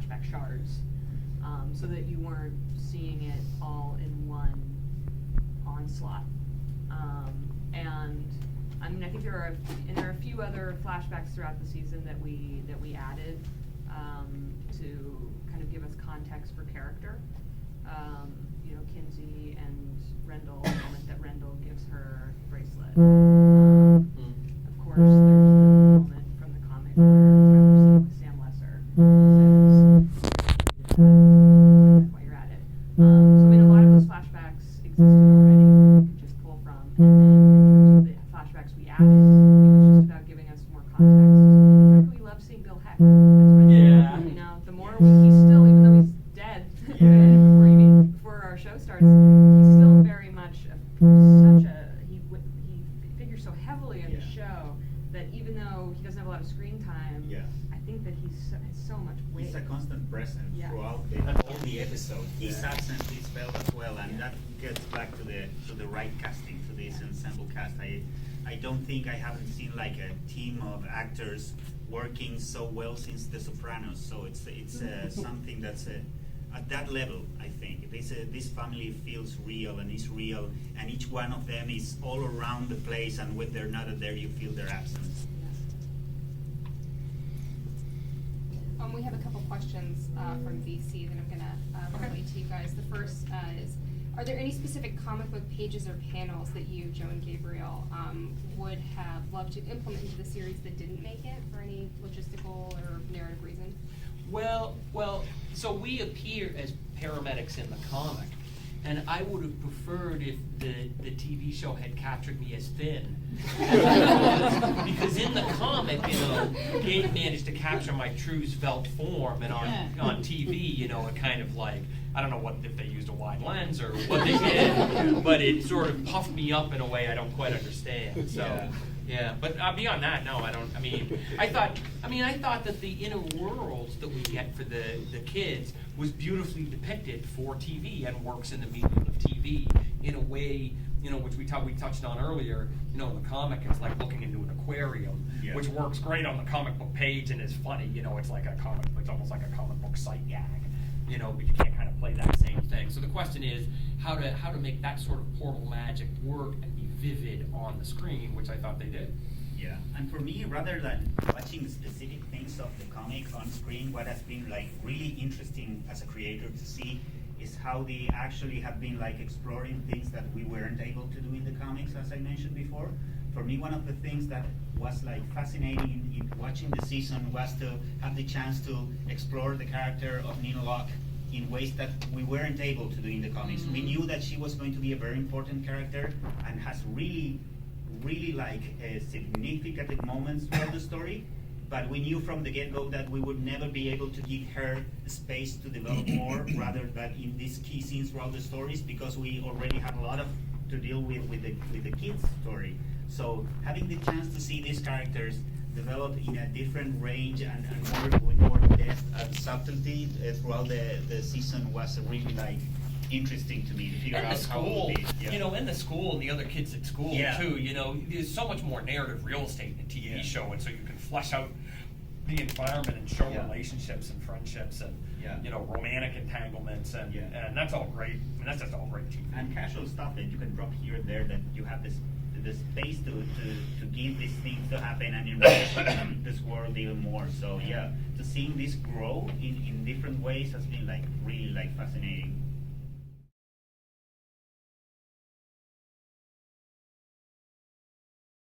flashback shards, so that you weren't seeing it all in one onslaught. And I mean, I think there are a few other flashbacks throughout the season that we added to kind of give us context for character. You know, Kinsey and Rendell, the moment that Rendell gives her bracelet. Of course, there's the moment from the comic where Tyler's sitting with Sam Lesser says, while you're at it. So I mean, a lot of those flashbacks existed already. We could just pull from, and then in terms of the flashbacks we added, it was just about giving us more context. We love seeing Bill Heck. That's what you know, the more he's still, even though he's dead, before our show starts, he's still very much such a he figures so heavily in the show that even though he doesn't have a lot of screen time, I think that has so much weight. He's a constant presence throughout all the episode. His absence is felt as well, and that gets back to the right casting, to this ensemble cast. I don't think I haven't seen like a team of actors working so well since The Sopranos. So it's something that's at that level. I think this family feels real and is real, and each one of them is all around the place. And when they're not there, you feel their absence. We have a couple questions from VC that I'm gonna relate to you guys. The first is, are there any specific comic book pages or panels that you, Joe and Gabriel, would have loved to implement into the series that didn't make it for any logistical or narrative reason? Well, so we appear as paramedics in the comic, and I would have preferred if the TV show had captured me as Finn. Because in the comic, you know, Gabe managed to capture my true svelte form, and on TV, you know, it kind of like, I don't know if they used a wide lens or what they did, but it sort of puffed me up in a way I don't quite understand. So. Yeah, but beyond that, no, I don't. I mean, I thought that the inner worlds that we get for the kids was beautifully depicted for TV and works in the medium of TV in a way, you know, which we touched on earlier. You know, in the comic, it's like looking into an aquarium, which works great on the comic book page and is funny. You know, it's like it's almost like a comic book sight gag. You know, but you can't kind of play that same thing. So the question is how to make that sort of portal magic work and be vivid on the screen, which I thought they did. Yeah, and for me, rather than watching specific things of the comic on screen, what has been like really interesting as a creator to see is how they actually have been like exploring things that we weren't able to do in the comics, as I mentioned before. For me, one of the things that was like fascinating in watching the season was to have the chance to explore the character of Nina Locke in ways that we weren't able to do in the comics. We knew that she was going to be a very important character and has really like significant moments throughout the story, but we knew from the get-go that we would never be able to give her space to develop more rather than in these key scenes throughout the stories, because we already have a lot to deal with the kids' story. So having the chance to see these characters develop in a different range and with more depth and subtlety throughout the season was really like interesting to me to figure out how it would be. You know, and the school and the other kids at school too. You know, there's so much more narrative real estate in a TV show, and so you can flesh out the environment and show relationships and friendships and you know, romantic entanglements and that's all great. I mean, that's just all great TV. And casual stuff that you can drop here and there, that you have the space to give these things to happen and enrich this world even more. So to seeing this grow in different ways has been like really like fascinating.